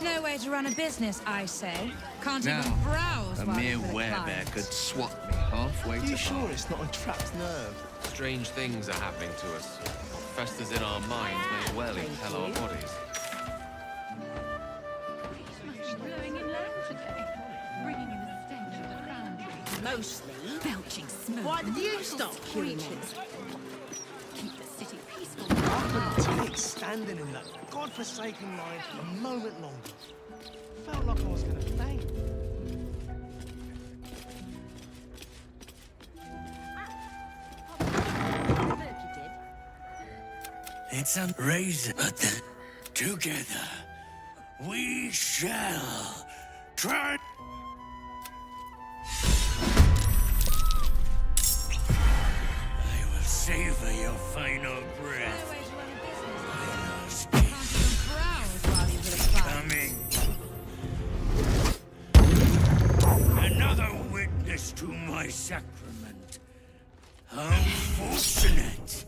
No way to run a business, I say. Can't even Now, browse a while mere you're with a werebear client. could swat me halfway Are to you sure it's not a trapped nerve? Strange things are happening to us. What festers in our minds may well impel our bodies. Blowing in land today, bringing in the stench of the crown trees. Mostly. Belching smoke. Why did you stop queuing Creatures. Keep the city peaceful. I couldn't take standing in that godforsaken line a moment longer. Felt like I was going to faint. It's a razor, but together we shall try. I will savor your final No breath. way to run a business. Can't Can't even browse while you're with a client. Coming. Another witness to my sacrament. How fortunate.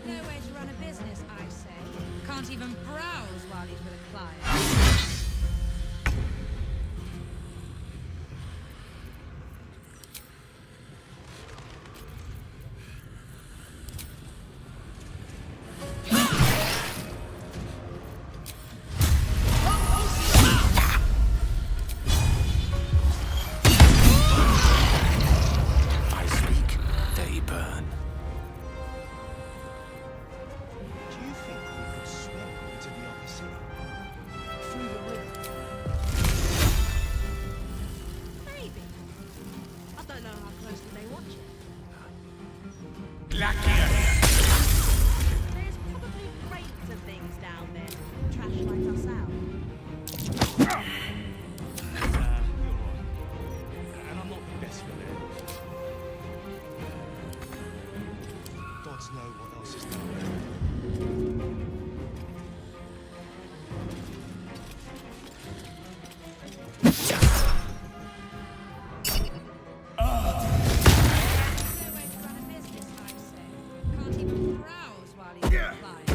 No way to run a business, I say. Can't even browse while he's with a client. I speak, they burn. Do you think we could swim to the other city? Through the river? Maybe. I don't know how closely they watch it. There's probably crates of things down there to trash like us out. You're right. And I'm not the best for that. Gods know what else is down there. No way to run a business, I say. Can't even browse while he's with a client.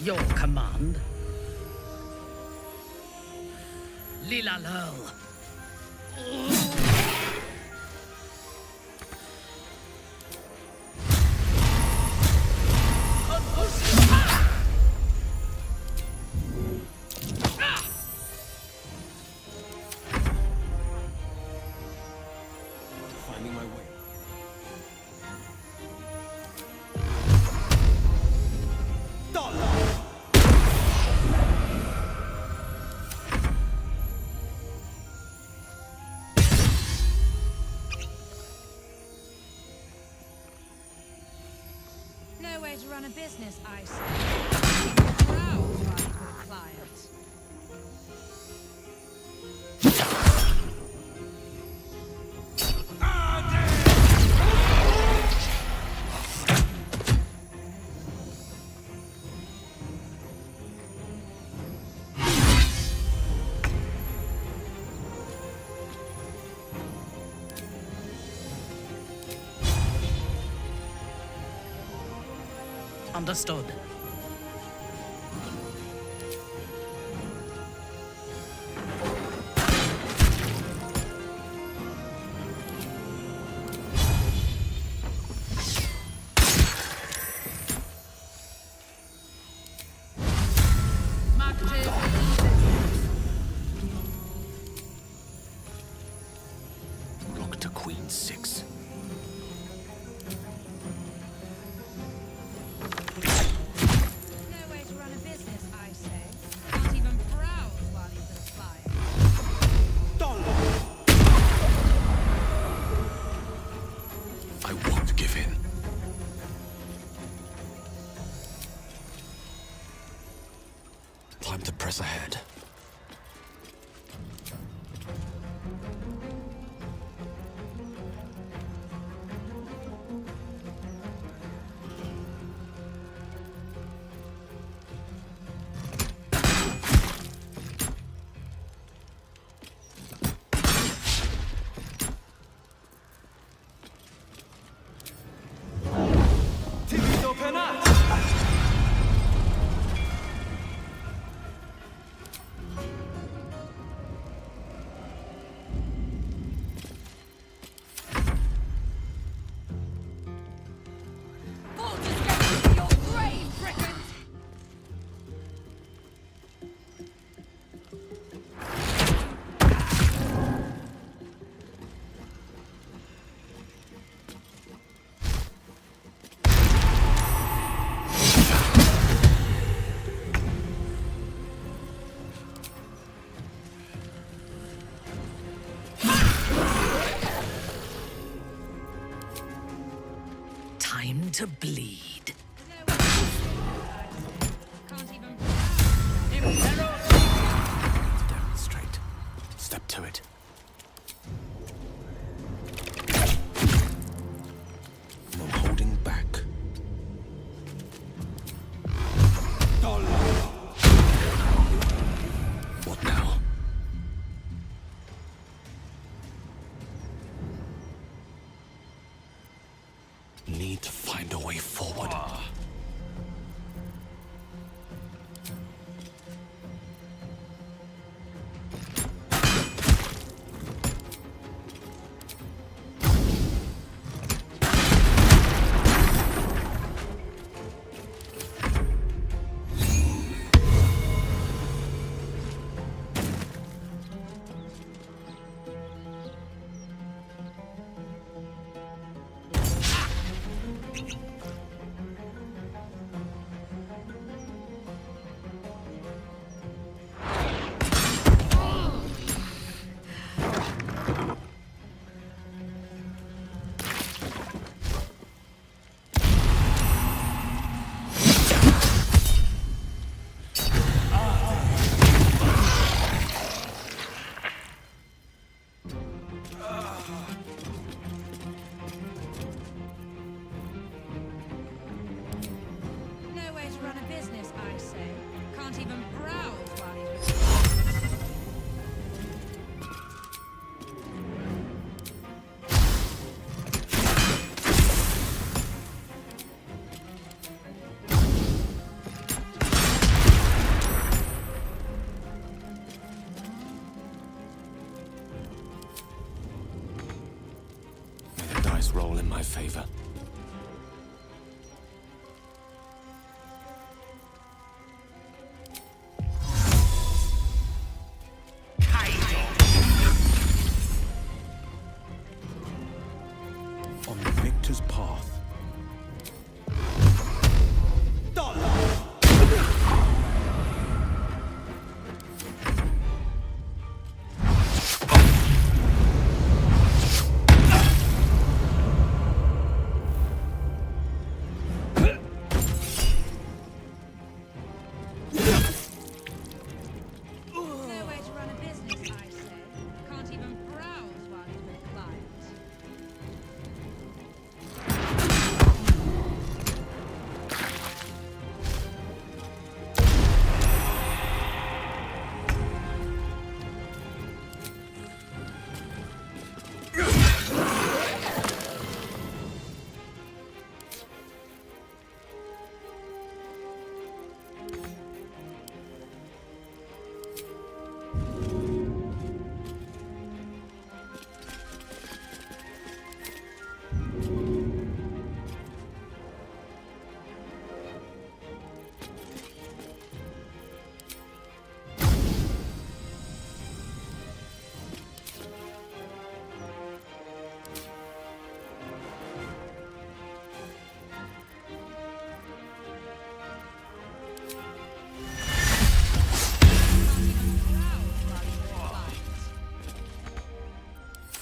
Your command. Lila Lurl. Finding my way. No way to run a business, I say. Browse while he's with a client. Understood. Look to Queen 6. No way to run a business, I say. Can't even browse while he's been flying. I won't give in. Time to press ahead. Vultures get into your grave, Brickens! Time to bleed. No way to can't even Demonstrate. Step to it. No holding back. What now? Need to find a way forward. no way to run a business, I say. Can't even browse while he's been May the dice roll in my favor. On the victor's path.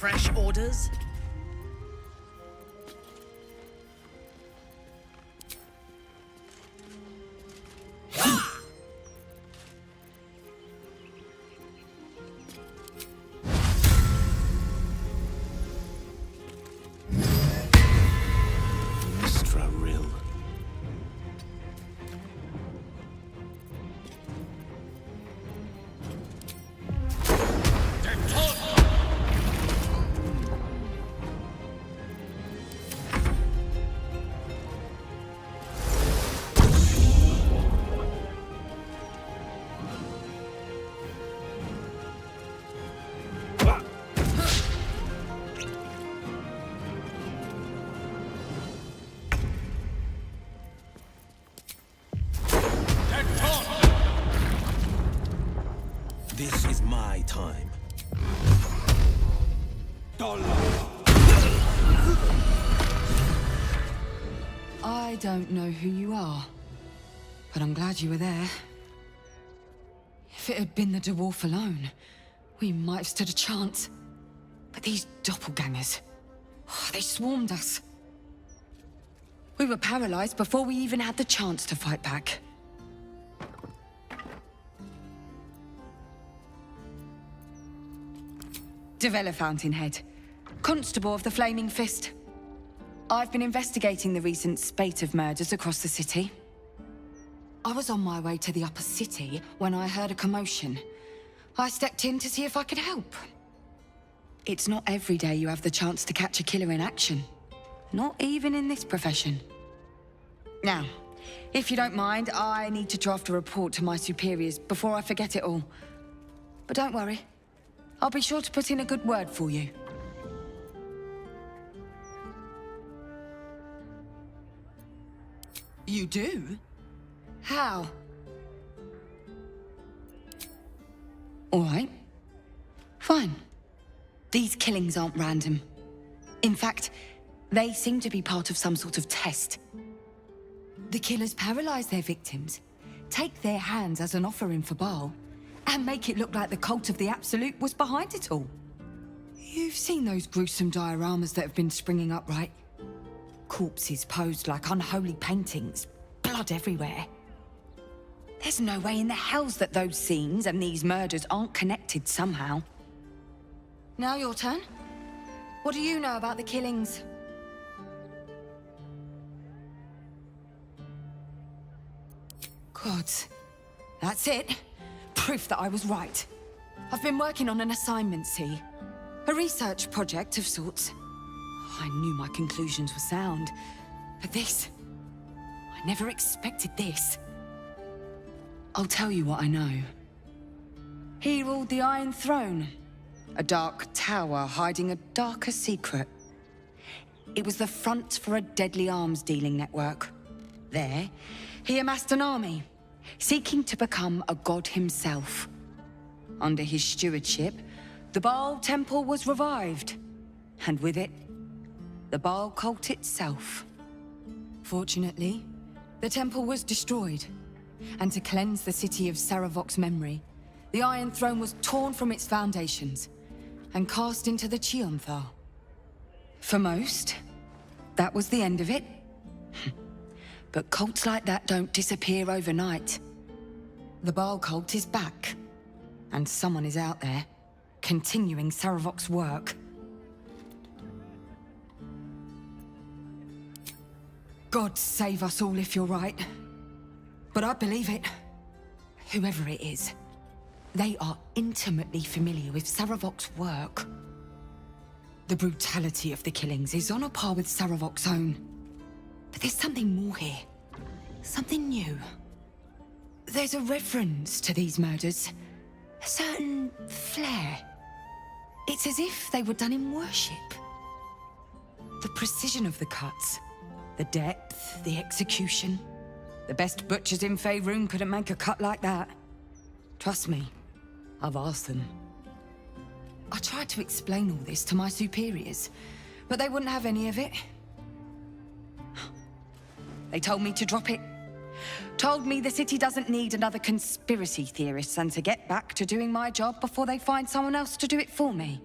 fresh orders? This is my time. I don't know who you are, but I'm glad you were there. If it had been the dwarf alone, we might have stood a chance. But these doppelgangers, they swarmed us. We were paralyzed before we even had the chance to fight back. Devella Fountainhead, Constable of the Flaming Fist. I've been investigating the recent spate of murders across the city. I was on my way to the upper city when I heard a commotion. I stepped in to see if I could help. It's not every day you have the chance to catch a killer in action. Not even in this profession. Now, if you don't mind, I need to draft a report to my superiors before I forget it all. But don't worry. I'll be sure to put in a good word for you. You do? How? All right. Fine. These killings aren't random. In fact, they seem to be part of some sort of test. The killers paralyze their victims, take their hands as an offering for Baal, and make it look like the cult of the Absolute was behind it all. You've seen those gruesome dioramas that have been springing up, right? Corpses posed like unholy paintings, blood everywhere. There's no way in the hells that those scenes and these murders aren't connected somehow. Now your turn. What do you know about the killings? Gods. That's it. Proof that I was right. I've been working on an assignment, see? A research project of sorts. I knew my conclusions were sound. But this... I never expected this. I'll tell you what I know. He ruled the Iron Throne. A dark tower hiding a darker secret. It was the front for a deadly arms dealing network. There, he amassed an army, seeking to become a god himself. Under his stewardship, the Baal Temple was revived, and with it, the Baal cult itself. Fortunately, the temple was destroyed, and to cleanse the city of Saravok's memory, the Iron Throne was torn from its foundations and cast into the Chionthar. For most, that was the end of it. But cults like that don't disappear overnight. The Baal cult is back, and someone is out there, continuing Saravok's work. God save us all if you're right. But I believe it. Whoever it is, they are intimately familiar with Saravok's work. The brutality of the killings is on a par with Saravok's own. But there's something more here. Something new. There's a reference to these murders. A certain flair. It's as if they were done in worship. The precision of the cuts. The depth, the execution. The best butchers in Faerun couldn't make a cut like that. Trust me, I've asked them. I tried to explain all this to my superiors, but they wouldn't have any of it. They told me to drop it. Told me the city doesn't need another conspiracy theorist and to get back to doing my job before they find someone else to do it for me.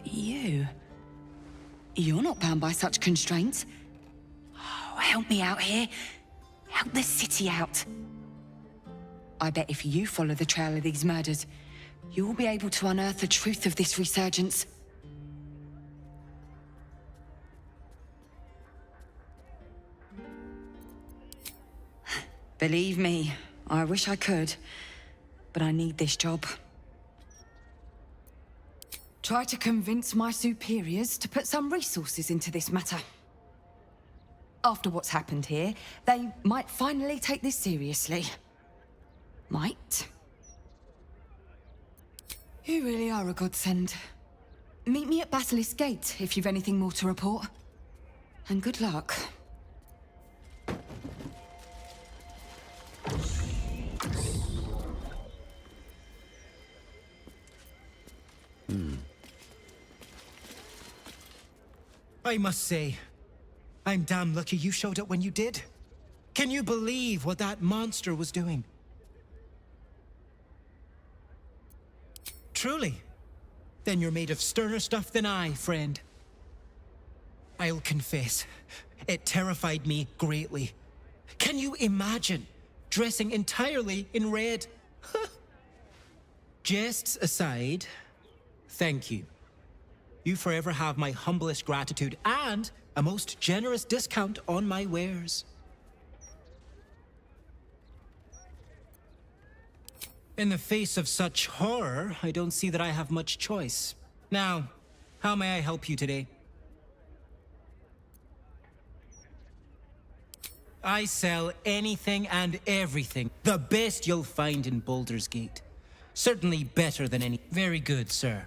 You? You're not bound by such constraints. Oh, help me out here. Help the city out. I bet if you follow the trail of these murders, you'll be able to unearth the truth of this resurgence. Believe me, I wish I could, but I need this job. Try to convince my superiors to put some resources into this matter. After what's happened here, they might finally take this seriously. Might. You really are a godsend. Meet me at Basilisk Gate if you've anything more to report. And good luck. I must say, I'm damn lucky you showed up when you did. Can you believe what that monster was doing? Truly? Then you're made of sterner stuff than I, friend. I'll confess, it terrified me greatly. Can you imagine dressing entirely in red? Jests aside, thank you. You forever have my humblest gratitude and a most generous discount on my wares. In the face of such horror, I don't see that I have much choice. Now, how may I help you today? I sell anything and everything. The best you'll find in Baldur's Gate. Certainly better than any... Very good, sir.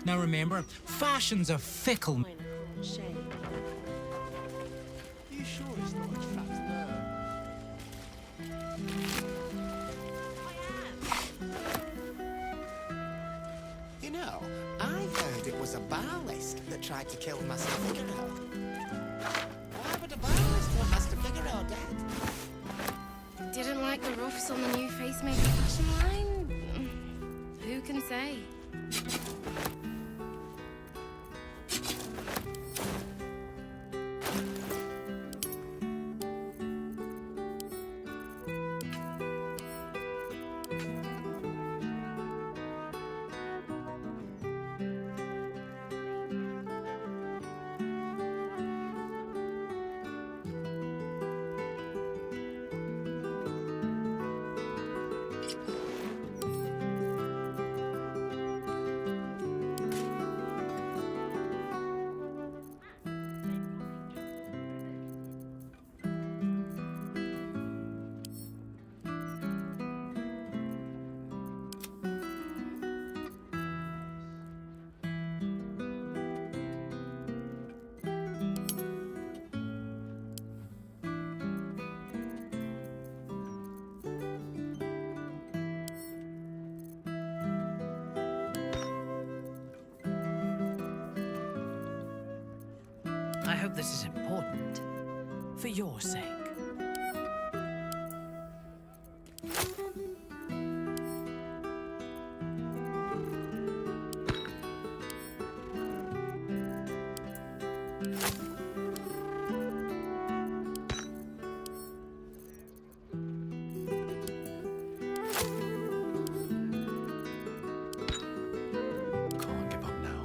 Now remember, fashion's a fickle... Shame. You sure it's not a trap You know, I heard it was a Balist that tried to kill Master Figaro. Why would a Balist want Master Figaro dead? Didn't like the ruffs on the new face-maker fashion line? Who can say? I hope this is important. For your sake. Can't give up now.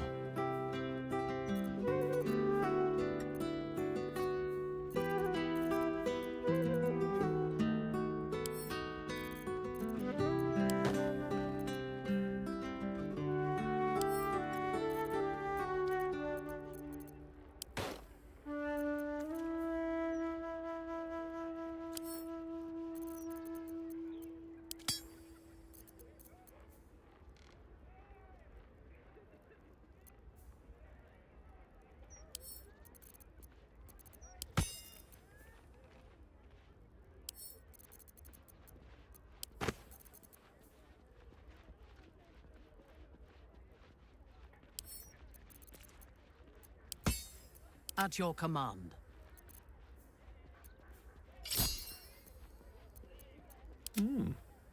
At your command.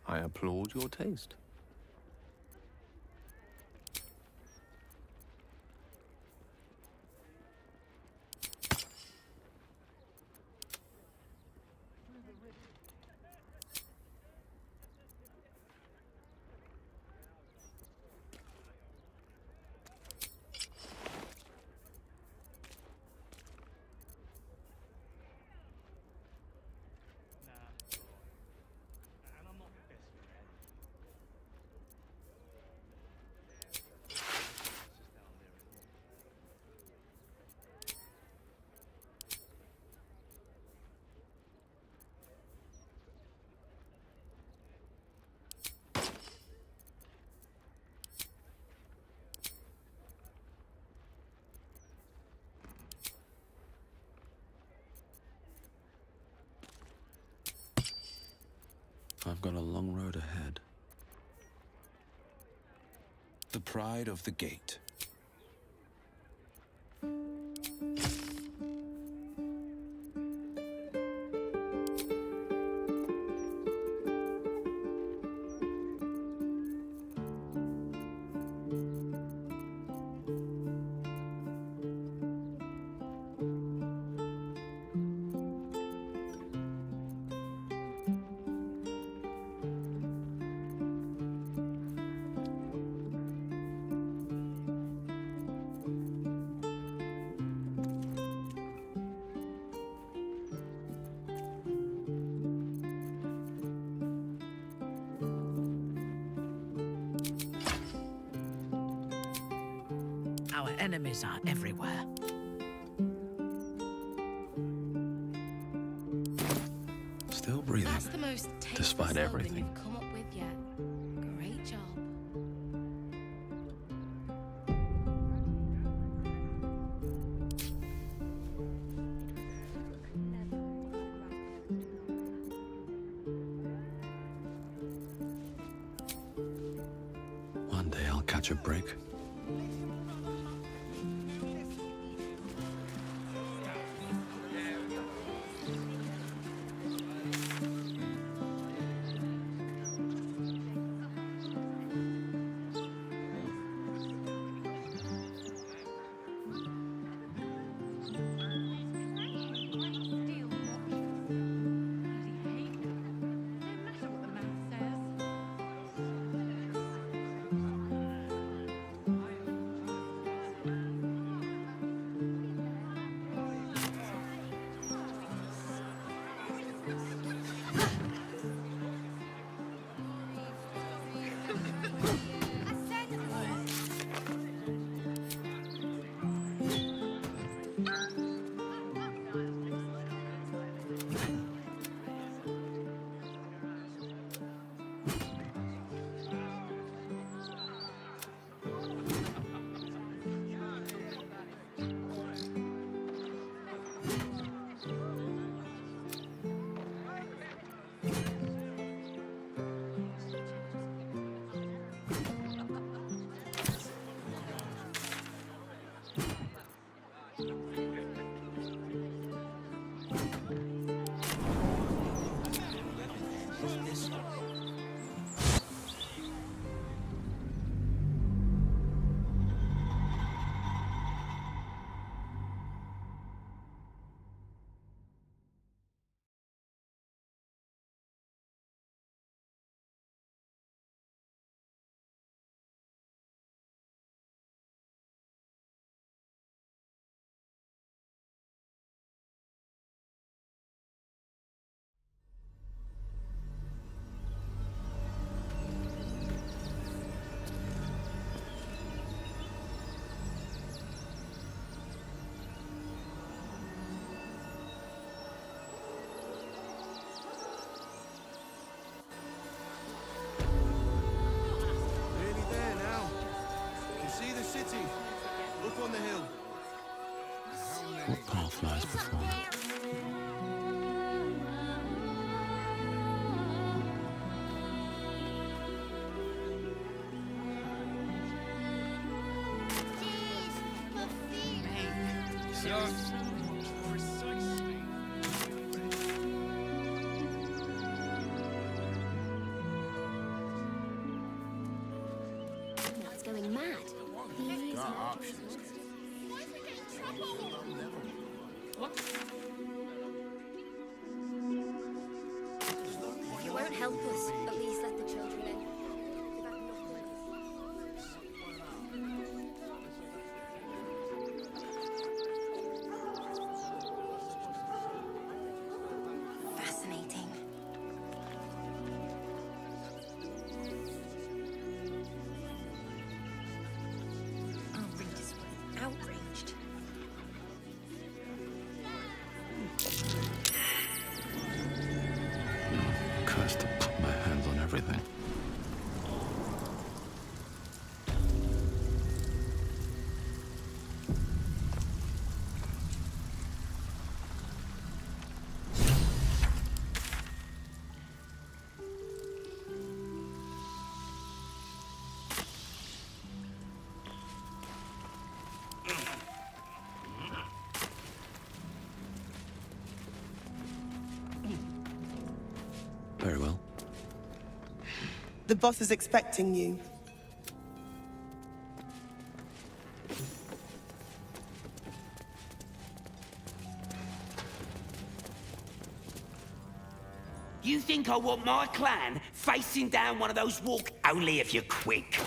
I applaud your taste. I've got a long road ahead. The pride of the gate. Our enemies are everywhere. Still breathing. That's the most tasty Despite slogan everything. you've come up with yet. Great job. One day I'll catch a break. What path lies before me? Sorry, That's going mad. He's mad. If you won't help us, at least let the children in. They've had nothing. Fascinating. Our readers were outraged. Cursed to put my hands on everything. Very well. The boss is expecting you. You think I want my clan facing down one of those walk... Only if you're quick.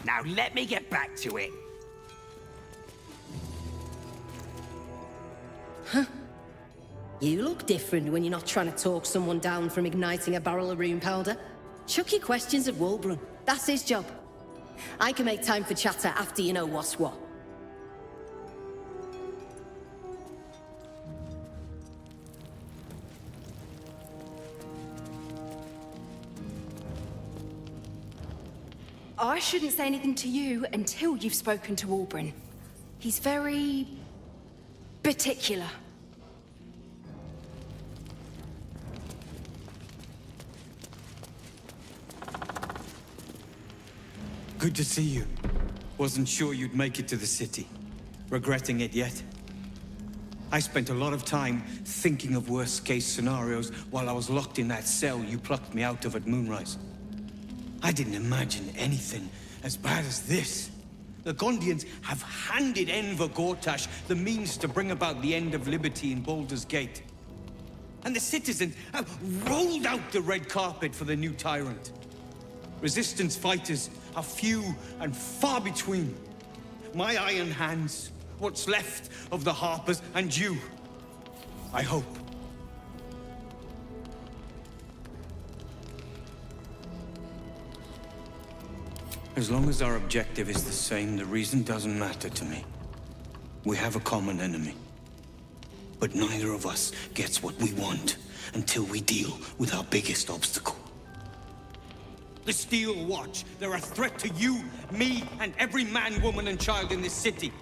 Now let me get back to it. Huh? You look different when you're not trying to talk someone down from igniting a barrel of rune powder. Chuck your questions at Wulbrun. That's his job. I can make time for chatter after you know what's what. I shouldn't say anything to you until you've spoken to Wulbrun. He's very... particular. Good to see you. Wasn't sure you'd make it to the city. Regretting it yet? I spent a lot of time thinking of worst-case scenarios while I was locked in that cell you plucked me out of at Moonrise. I didn't imagine anything as bad as this. The Gondians have handed Enver Gortash the means to bring about the end of liberty in Baldur's Gate. And the citizens have rolled out the red carpet for the new tyrant. Resistance fighters are few and far between. My iron hands, what's left of the Harpers, and you. I hope. As long as our objective is the same, the reason doesn't matter to me. We have a common enemy. But neither of us gets what we want until we deal with our biggest obstacle. The Steel Watch. They're a threat to you, me, and every man, woman, and child in this city.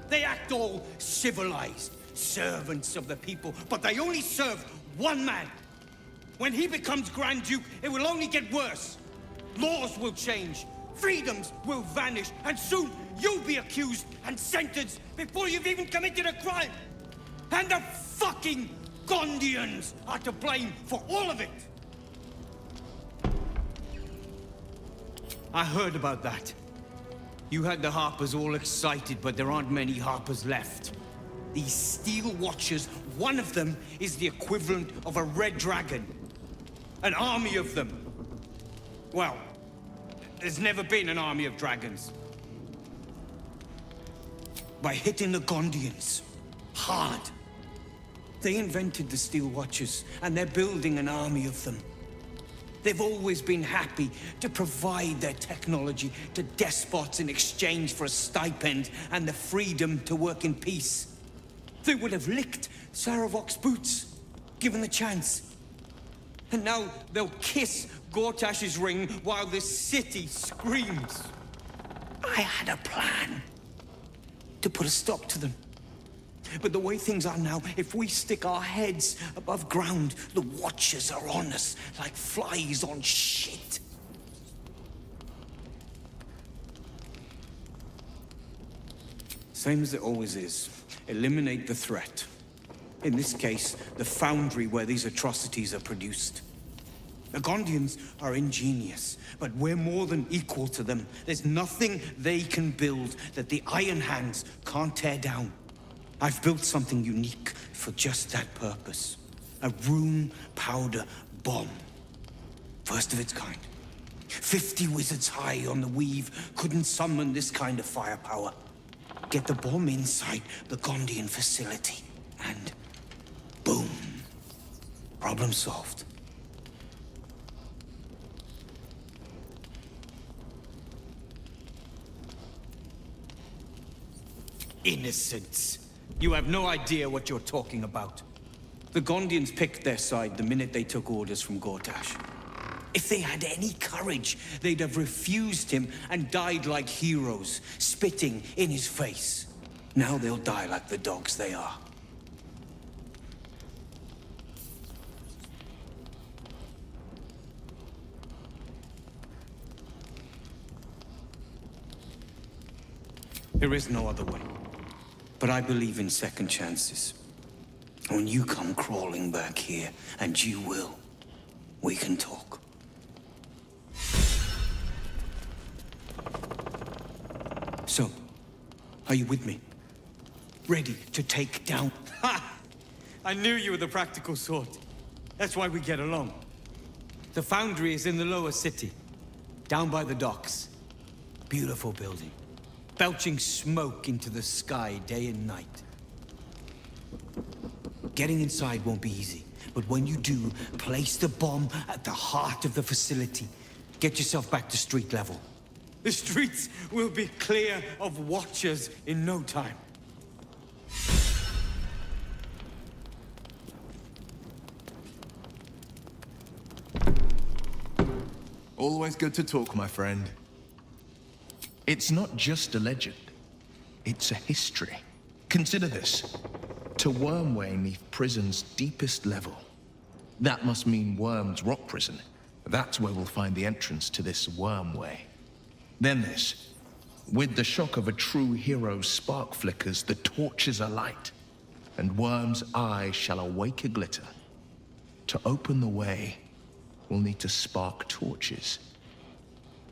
They act all civilized, servants of the people, but they only serve one man. When he becomes Grand Duke, it will only get worse. Laws will change, freedoms will vanish, and soon you'll be accused and sentenced before you've even committed a crime. And the fucking Gondians are to blame for all of it. I heard about that. You had the Harpers all excited, but there aren't many Harpers left. These Steel Watchers, one of them is the equivalent of a red dragon. An army of them. Well, there's never been an army of dragons. By hitting the Gondians hard, they invented the Steel Watchers, and they're building an army of them. They've always been happy to provide their technology to despots in exchange for a stipend and the freedom to work in peace. They would have licked Saravok's boots, given the chance. And now they'll kiss Gortash's ring while the city screams. I had a plan to put a stop to them. But the way things are now, if we stick our heads above ground, the Watchers are on us like flies on shit. Same as it always is. Eliminate the threat. In this case, the foundry where these atrocities are produced. The Gondians are ingenious, but we're more than equal to them. There's nothing they can build that the Iron Hands can't tear down. I've built something unique for just that purpose. A room powder bomb. First of its kind. 50 wizards high on the weave couldn't summon this kind of firepower. Get the bomb inside the Gondian facility, and boom. Problem solved. Innocents. You have no idea what you're talking about. The Gondians picked their side the minute they took orders from Gortash. If they had any courage, they'd have refused him and died like heroes, spitting in his face. Now they'll die like the dogs they are. There is no other way. But I believe in second chances. When you come crawling back here, and you will, we can talk. So, are you with me? Ready to take down? Ha! I knew you were the practical sort. That's why we get along. The foundry is in the lower city, down by the docks. Beautiful building. Belching smoke into the sky day and night. Getting inside won't be easy, but when you do, place the bomb at the heart of the facility. Get yourself back to street level. The streets will be clear of Watchers in no time. Always good to talk, my friend. It's not just a legend. It's a history. Consider this. To Wormway 'neath prison's deepest level. That must mean Worm's rock prison. That's where we'll find the entrance to this Wormway. Then this. With the shock of a true hero's spark flickers, the torches are light, and Worm's eye shall awake a glitter. To open the way, we'll need to spark torches.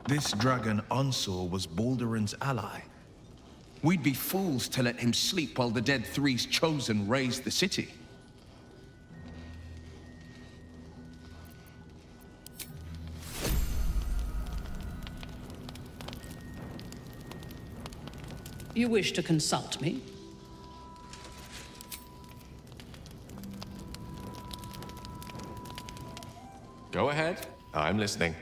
This dragon Onsor was Balduran's ally. We'd be fools to let him sleep while the Dead Three's chosen raised the city. You wish to consult me? Go ahead. I'm listening.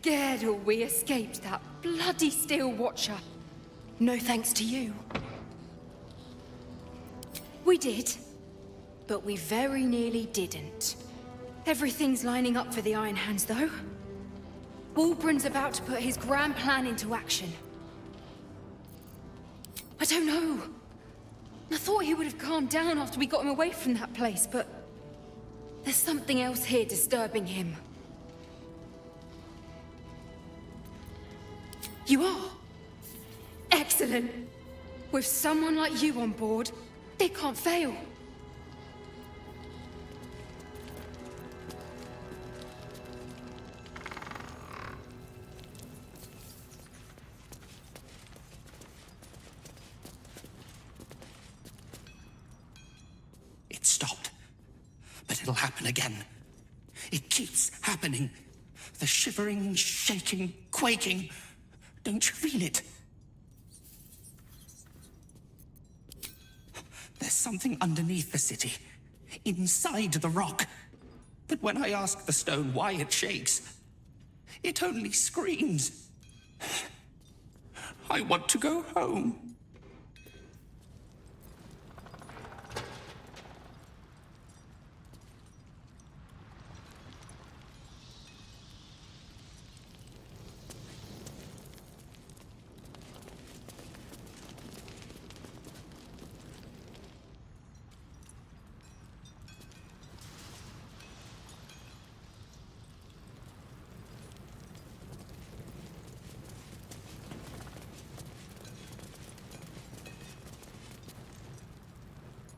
scared or we escaped that bloody Steel Watcher. No thanks to you. We did, but we very nearly didn't. Everything's lining up for the Iron Hands, though. Wulbrun's about to put his grand plan into action. I don't know. I thought he would have calmed down after we got him away from that place, but there's something else here disturbing him. You are? Excellent. With someone like you on board, it can't fail. It stopped. But it'll happen again. It keeps happening. The shivering, shaking, quaking. Don't you feel it? There's something underneath the city, inside the rock. But when I ask the stone why it shakes, it only screams. I want to go home.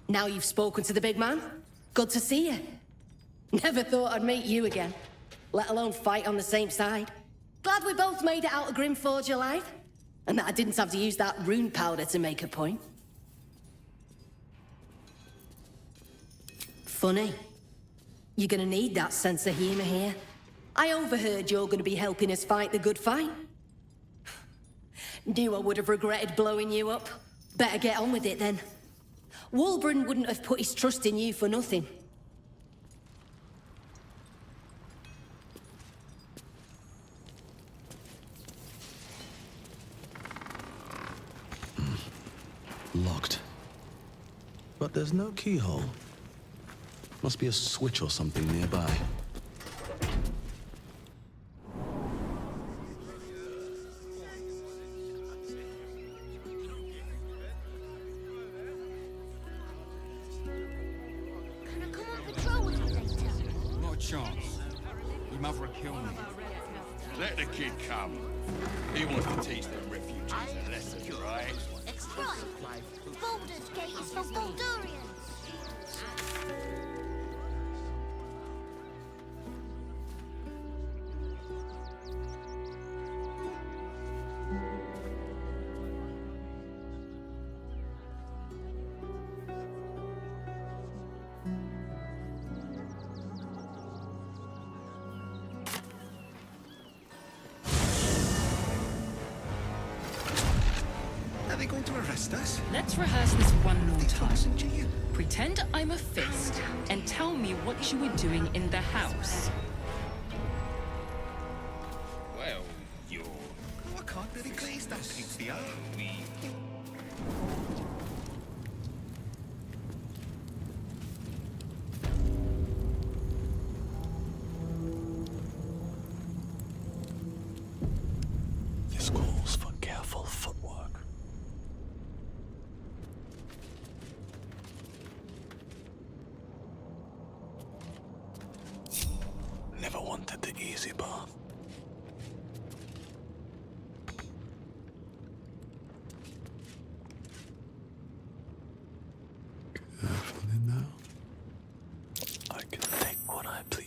Now you've spoken to the big man. Good to see you. Never thought I'd meet you again, let alone fight on the same side. Glad we both made it out of Grimforge alive, and that I didn't have to use that rune powder to make a point. Funny. You're gonna need that sense of humor here. I overheard you're gonna be helping us fight the good fight. Knew I would have regretted blowing you up. Better get on with it then. Wulbrun wouldn't have put his trust in you for nothing. Locked. But there's no keyhole. Must be a switch or something nearby. Chance. Your mother would kill me. Let the kid come. He wants to teach them refugees a lesson, right? Right. Baldur's Gate is for Baldurians. Are they going to arrest us? Let's rehearse this one more time. Pretend I'm a fist and tell me what you were doing in the house. Well, you're... I can't really place that picture. This calls for careful footwork. Never wanted the easy path. Carefully now. I can take what I please.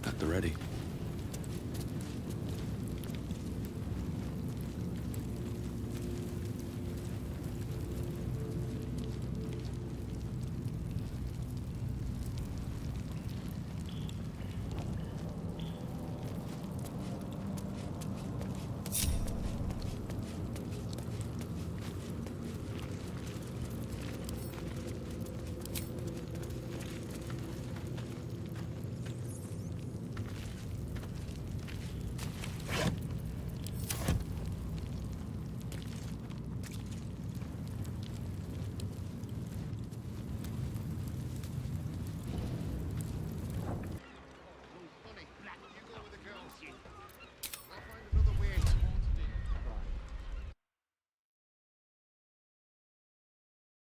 At the ready.